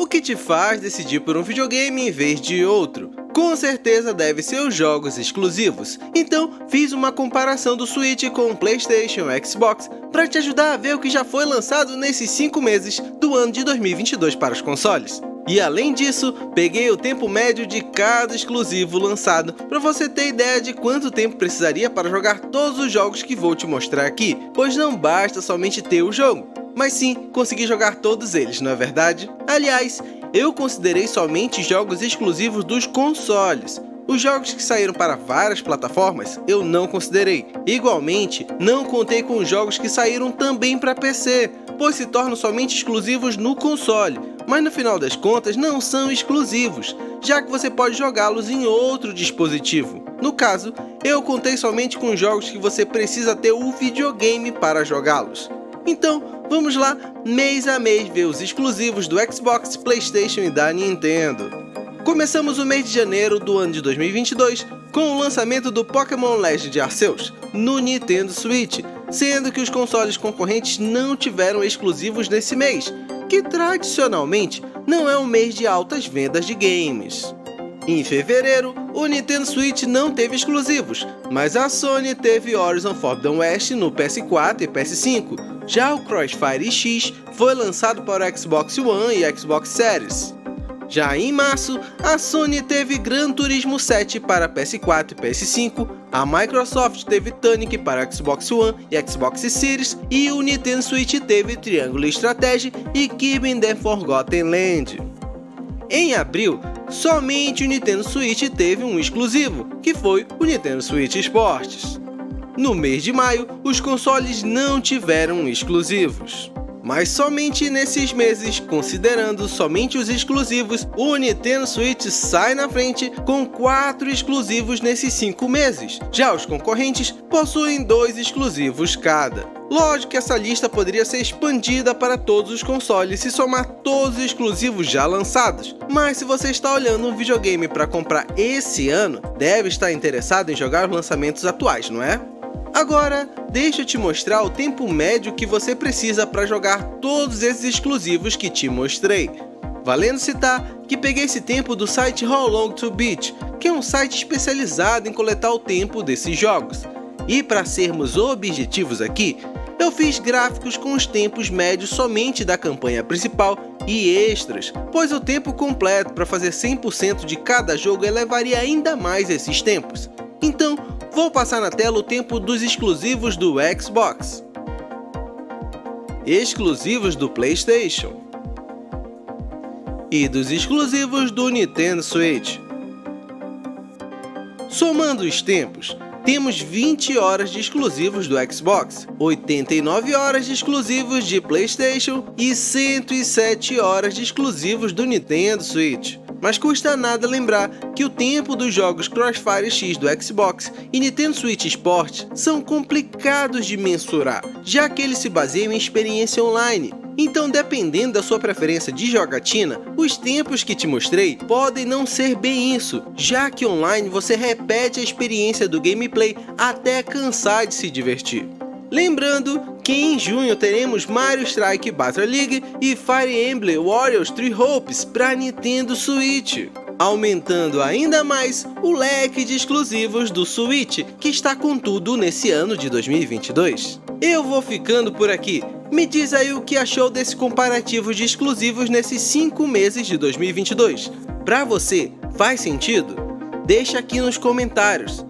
O que te faz decidir por um videogame em vez de outro? Com certeza deve ser os jogos exclusivos. Então, fiz uma comparação do Switch com o PlayStation e Xbox para te ajudar a ver o que já foi lançado nesses 5 meses do ano de 2022 para os consoles. E além disso, peguei o tempo médio de cada exclusivo lançado para você ter ideia de quanto tempo precisaria para jogar todos os jogos que vou te mostrar aqui, pois não basta somente ter o jogo, mas sim conseguir jogar todos eles, não é verdade? Aliás, eu considerei somente jogos exclusivos dos consoles. Os jogos que saíram para várias plataformas eu não considerei. Igualmente, não contei com os jogos que saíram também para PC, pois se tornam somente exclusivos no console, mas no final das contas não são exclusivos, já que você pode jogá-los em outro dispositivo. No caso, eu contei somente com jogos que você precisa ter o videogame para jogá-los. Então, vamos lá, mês a mês, ver os exclusivos do Xbox, PlayStation e da Nintendo. Começamos o mês de janeiro do ano de 2022 com o lançamento do Pokémon Legends Arceus no Nintendo Switch, sendo que os consoles concorrentes não tiveram exclusivos nesse mês, que tradicionalmente não é um mês de altas vendas de games. Em fevereiro, o Nintendo Switch não teve exclusivos, mas a Sony teve Horizon Forbidden West no PS4 e PS5. Já o Crossfire X foi lançado para o Xbox One e Xbox Series. Já em março, a Sony teve Gran Turismo 7 para PS4 e PS5, a Microsoft teve Tunic para Xbox One e Xbox Series e o Nintendo Switch teve Triangle Strategy e Kirby The Forgotten Land. Em abril, somente o Nintendo Switch teve um exclusivo, que foi o Nintendo Switch Sports. No mês de maio, os consoles não tiveram exclusivos. Mas somente nesses meses, considerando somente os exclusivos, o Nintendo Switch sai na frente com 4 exclusivos nesses 5 meses. Já os concorrentes possuem 2 exclusivos cada. Lógico que essa lista poderia ser expandida para todos os consoles se somar todos os exclusivos já lançados, mas se você está olhando um videogame para comprar esse ano, deve estar interessado em jogar os lançamentos atuais, não é? Agora, deixa eu te mostrar o tempo médio que você precisa para jogar todos esses exclusivos que te mostrei. Valendo citar que peguei esse tempo do site How Long to Beat, que é um site especializado em coletar o tempo desses jogos. E para sermos objetivos aqui, eu fiz gráficos com os tempos médios somente da campanha principal e extras, pois o tempo completo para fazer 100% de cada jogo elevaria ainda mais esses tempos. Então, vou passar na tela o tempo dos exclusivos do Xbox, exclusivos do PlayStation e dos exclusivos do Nintendo Switch. Somando os tempos, temos 20 horas de exclusivos do Xbox, 89 horas de exclusivos de PlayStation e 107 horas de exclusivos do Nintendo Switch. Mas custa nada lembrar que o tempo dos jogos Crossfire X do Xbox e Nintendo Switch Sport são complicados de mensurar, já que eles se baseiam em experiência online. Então, dependendo da sua preferência de jogatina, os tempos que te mostrei podem não ser bem isso, já que online você repete a experiência do gameplay até cansar de se divertir. Lembrando que em junho teremos Mario Strike Battle League e Fire Emblem Warriors Three Hopes para Nintendo Switch, aumentando ainda mais o leque de exclusivos do Switch, que está com tudo nesse ano de 2022. Eu vou ficando por aqui. Me diz aí o que achou desse comparativo de exclusivos nesses 5 meses de 2022. Para você, faz sentido? Deixa aqui nos comentários.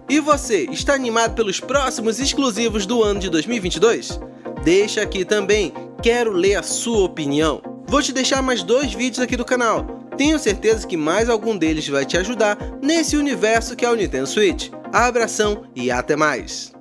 E você, está animado pelos próximos exclusivos do ano de 2022? Deixa aqui também, quero ler a sua opinião. Vou te deixar mais 2 vídeos aqui do canal. Tenho certeza que mais algum deles vai te ajudar nesse universo que é o Nintendo Switch. Abração e até mais!